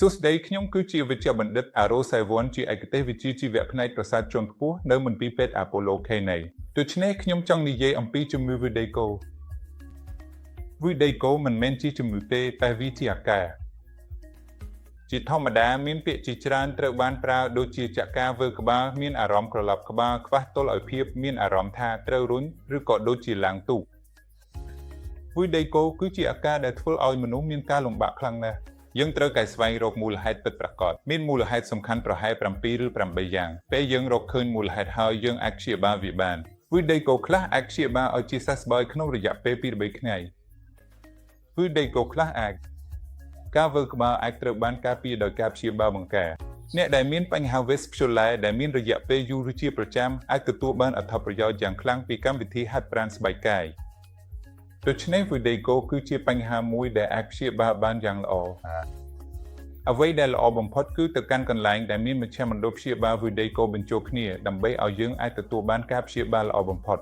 សួស្តីខ្ញុំគឺជាវិជ្ជបណ្ឌិតអារ៉ូសៃវ័នជាឯកទេសវិជ្ជាជីវៈផ្នែកប្រសាទជាន់ខ្ពស់នៅមន្ទីរពេទ្យអាប៉ូឡូខេណីដូច្នេះខ្ញុំចង់និយាយអំពីជំងឺវីដេកូមិនមែនជាជំងឺទេតែវាជាអាការជាធម្មតាមានពាក្យជាច្រើនត្រូវបានប្រើដូចជាចក្ការវើក្បាលមានអារម្មណ៍ក្រឡាប់ក្បាលខ្វះតុល្យភាពមានអារម្មណ៍ថាត្រូវរុញឬក៏ដូចជាឡើងទូកវីដេកូគឺជាអាការដែលធ្វើឲ្យមនុស្សមានការលំបាកខ្លាំងណាស់យើងត្រូវកែស្វែងរកមូលហេតុពិតប្រាកដមានមូលហេតុសំខាន់ប្រហែល7ឬ8យ៉ាងពេលយើងរកឃើញមូលហេតុហើយយើងអាចព្យាបាលវាបានវីដេកូខ្លះអាចព្យាបាលឲ្យជាសះស្បើយក្នុងរយៈពេល2 3ថ្ងៃវីដេកូខ្លះអាចការវើក្បាលអាចត្រូវបានការពារដោយការព្យាបាលបង្ការអ្នកដែលមានបញ្ហា Vestibular ដែលមានរយៈពេលយូរជាប្រចាំអាចទទួលបានអត្ថប្រយោជន៍យ៉ាងខ្លាំងពីកម្មវិធីហាត់ប្រាណស្បែកកាយដូច្នេះវីដេកូគឺជាបញ្ហាមួយដែលអាចព្យាបាលបានយ៉ាងល្អអ្វីដែលល្អបំផុតគឺទៅកាន់កន្លែងដែលមានមជ្ឈមណ្ឌលព្យាបាលវីដេកូបញ្ចូលគ្នាដើម្បីឲ្យយើងអាចទទួលបានការព្យាបាលល្អបំផុត